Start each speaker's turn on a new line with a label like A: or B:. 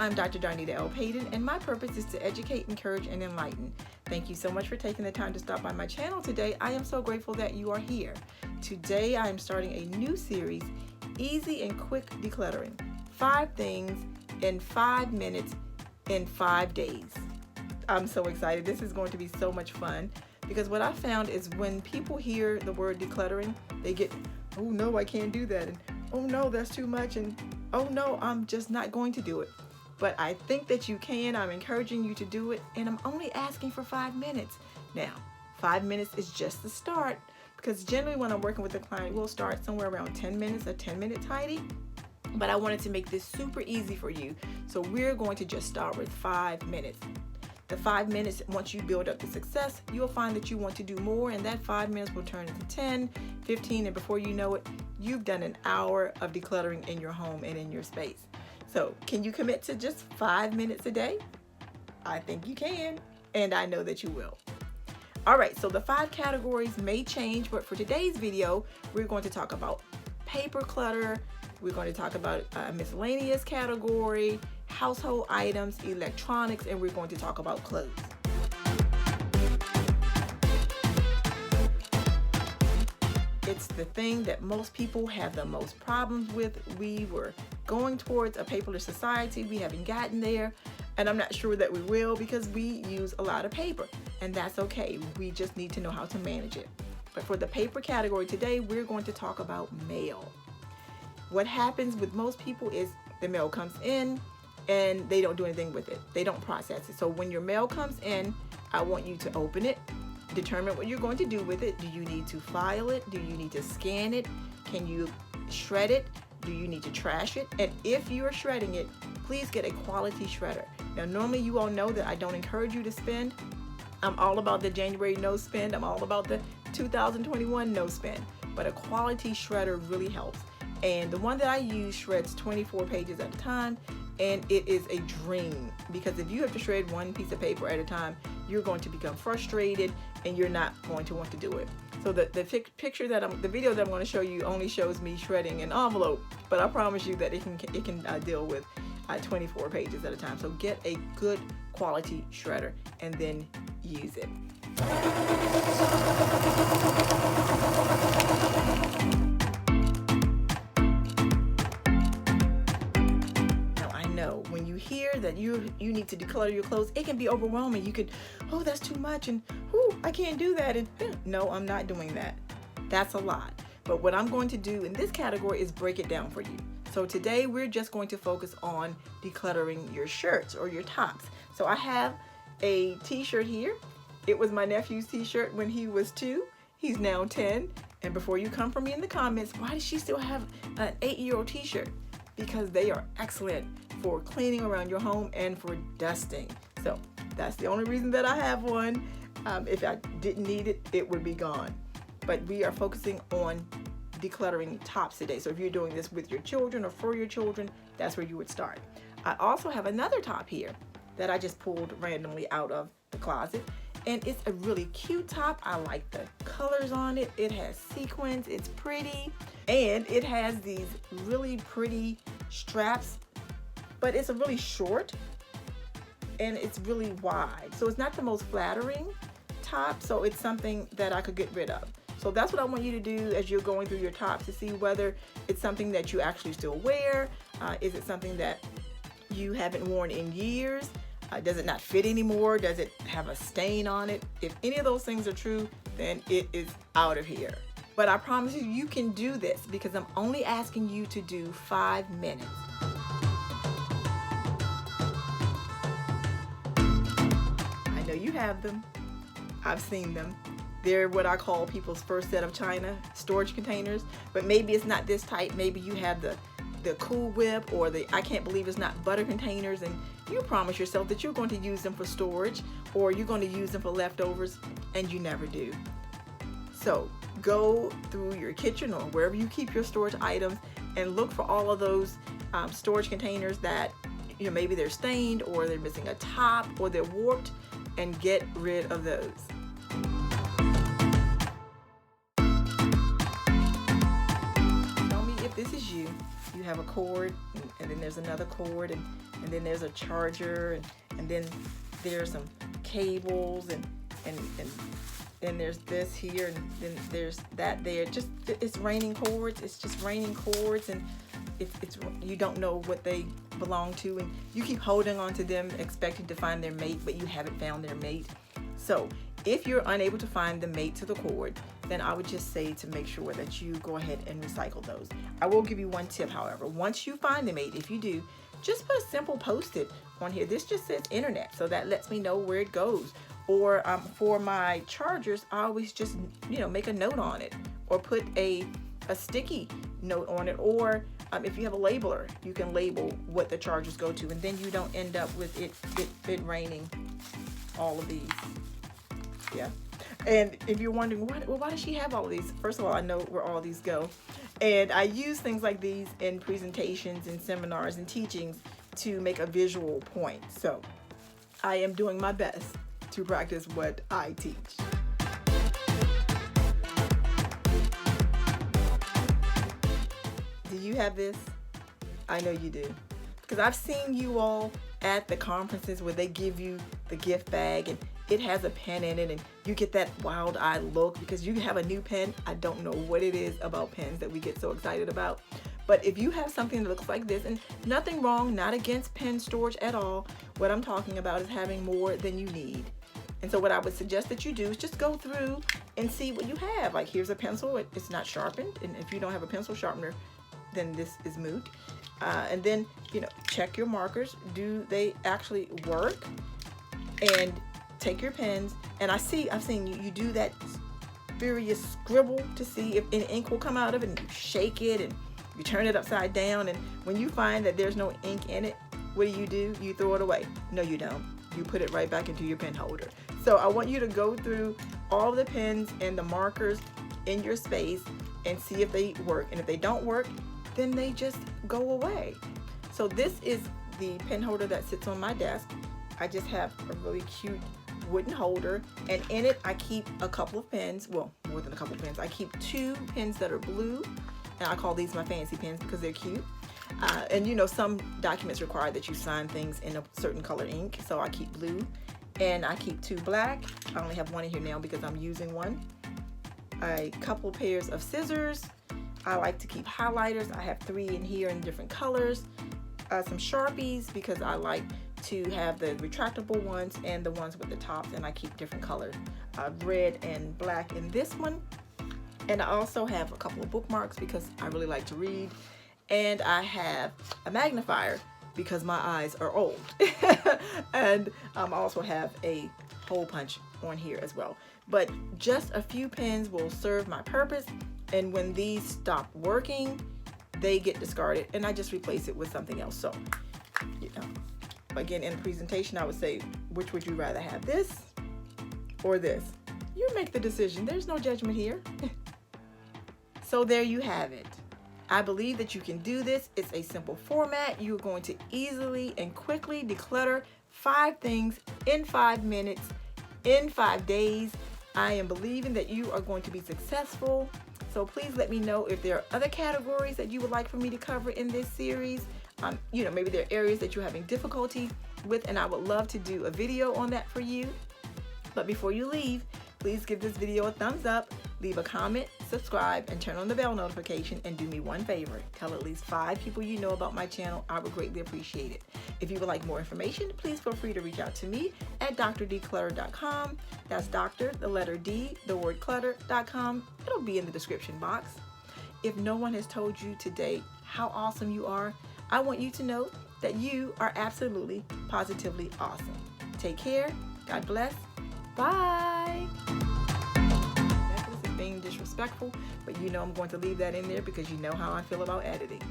A: I'm Dr. Darnita L. Payton, and my purpose is to educate, encourage, and enlighten. Thank you so much for taking the time to stop by my channel today. I am so grateful that you are here. Today, I am starting a new series, Easy and Quick Decluttering. 5 things in 5 minutes in 5 days. I'm so excited. This is going to be so much fun because what I found is when people hear the word decluttering, they get, oh no, I can't do that, and oh no, that's too much, and oh no, I'm just not going to do it. But I think that you can. I'm encouraging you to do it, and I'm only asking for 5 minutes. Now, 5 minutes is just the start, because generally when I'm working with a client, we'll start somewhere around 10 minutes, a 10-minute tidy. But I wanted to make this super easy for you. So we're going to just start with 5 minutes. The 5 minutes, once you build up the success, you'll find that you want to do more, and that 5 minutes will turn into 10, 15, and before you know it, you've done an hour of decluttering in your home and in your space. So can you commit to just 5 minutes a day? I think you can, and I know that you will. All right, so the 5 categories may change, but for today's video, we're going to talk about paper clutter, we're going to talk about a miscellaneous category, household items, electronics, and we're going to talk about clothes. It's the thing that most people have the most problems with. We were going towards a paperless society. We haven't gotten there, and I'm not sure that we will because we use a lot of paper, and that's okay. We just need to know how to manage it. But for the paper category today, we're going to talk about mail. What happens with most people is the mail comes in and they don't do anything with it. They don't process it. So when your mail comes in, I want you to open it, determine what you're going to do with it. Do you need to file it? Do you need to scan it? Can you shred it? Do you need to trash it? And if you are shredding it, please get a quality shredder. Now, normally you all know that I don't encourage you to spend. I'm all about the January no spend. I'm all about the 2021 no spend. But a quality shredder really helps. And the one that I use shreds 24 pages at a time, and it is a dream because if you have to shred one piece of paper at a time, you're going to become frustrated and you're not going to want to do it. So the video that I'm going to show you only shows me shredding an envelope, but I promise you that it can deal with 24 pages at a time. So get a good quality shredder and then use it. When you hear that you need to declutter your clothes, it can be overwhelming. You could, oh, that's too much, and oh, I can't do that, and no, I'm not doing that. That's a lot. But what I'm going to do in this category is break it down for you. So today we're just going to focus on decluttering your shirts or your tops. So I have a t-shirt here. It was my nephew's t-shirt when he was 2. He's now 10. And before you come for me in the comments, why does she still have an 8-year-old t-shirt? Because they are excellent for cleaning around your home and for dusting. So that's the only reason that I have one. If I didn't need it, it would be gone. But we are focusing on decluttering tops today. So if you're doing this with your children or for your children, that's where you would start. I also have another top here that I just pulled randomly out of the closet. And it's a really cute top. I like the colors on it. It has sequins, it's pretty. And it has these really pretty straps, but it's a really short and it's really wide. So it's not the most flattering top. So it's something that I could get rid of. So that's what I want you to do as you're going through your tops to see whether it's something that you actually still wear. Is it something that you haven't worn in years? Does it not fit anymore? Does it have a stain on it? If any of those things are true, then it is out of here. But I promise you, you can do this because I'm only asking you to do 5 minutes. I know you have them. I've seen them. They're what I call people's first set of China storage containers, but maybe it's not this type. Maybe you have the Cool Whip or the I can't believe it's not butter containers, and you promise yourself that you're going to use them for storage or you're going to use them for leftovers, and you never do. So go through your kitchen or wherever you keep your storage items and look for all of those storage containers that maybe they're stained or they're missing a top or they're warped, and get rid of those. Tell me if this is you. You have a cord and then there's another cord, and and then there's a charger, and then there's some cables, and then there's this here, and then there's that there. Just, it's raining cords. It's just raining cords, and it's you don't know what they belong to, and you keep holding on to them expecting to find their mate, but you haven't found their mate. So if you're unable to find the mate to the cord, then I would just say to make sure that you go ahead and recycle those. I will give you one tip, however. Once you find the mate, if you do, just put a simple post-it on here. This just says internet, so that lets me know where it goes. Or for my chargers, I always just, make a note on it, or put a sticky note on it, or if you have a labeler, you can label what the chargers go to, and then you don't end up with it raining all of these. Yeah. And if you're wondering, why does she have all of these? First of all, I know where all these go. And I use things like these in presentations and seminars and teachings to make a visual point. So I am doing my best to practice what I teach. Do you have this? I know you do. Because I've seen you all at the conferences where they give you the gift bag and it has a pen in it, and you get that wild-eyed look because you have a new pen. I don't know what it is about pens that we get so excited about. But if you have something that looks like this, and nothing wrong, not against pen storage at all, what I'm talking about is having more than you need. And so what I would suggest that you do is just go through and see what you have. Like, here's a pencil, it's not sharpened, and if you don't have a pencil sharpener, then this is moot. And then, check your markers. Do they actually work? And take your pens, and I've seen you do that furious scribble to see if any ink will come out of it, and you shake it and you turn it upside down, and when you find that there's no ink in it, what do? You throw it away. No, you don't. You put it right back into your pen holder. So I want you to go through all the pens and the markers in your space and see if they work, and if they don't work, then they just go away. So this is the pen holder that sits on my desk. I just have a really cute wooden holder, and in it I keep a couple of pens, well, more than a couple of pens. I keep 2 pens that are blue, and I call these my fancy pens because they're cute. And some documents require that you sign things in a certain color ink, so I keep blue. And I keep 2 black. I only have 1 in here now because I'm using one. A couple pairs of scissors. I like to keep highlighters. I have 3 in here in different colors. Some Sharpies because I like to have the retractable ones and the ones with the tops, and I keep different colors, red and black in this one. And I also have a couple of bookmarks because I really like to read, and I have a magnifier because my eyes are old. And I also have a hole punch on here as well. But just a few pens will serve my purpose, and when these stop working, they get discarded, and I just replace it with something else. So, again, in the presentation, I would say, which would you rather have, this or this? You make the decision. There's no judgment here. So there you have it. I believe that you can do this. It's a simple format. You're going to easily and quickly declutter 5 things in 5 minutes, in 5 days. I am believing that you are going to be successful. So please let me know if there are other categories that you would like for me to cover in this series. Maybe there are areas that you're having difficulty with, and I would love to do a video on that for you. But before you leave, please give this video a thumbs up, leave a comment, subscribe, and turn on the bell notification, and do me one favor. Tell at least 5 people you know about my channel. I would greatly appreciate it. If you would like more information, please feel free to reach out to me at drdeclutter.com. That's Dr., the letter D, the word clutter.com. It'll be in the description box. If no one has told you today how awesome you are, I want you to know that you are absolutely, positively awesome. Take care. God bless. Bye. That was being disrespectful, but I'm going to leave that in there because you know how I feel about editing.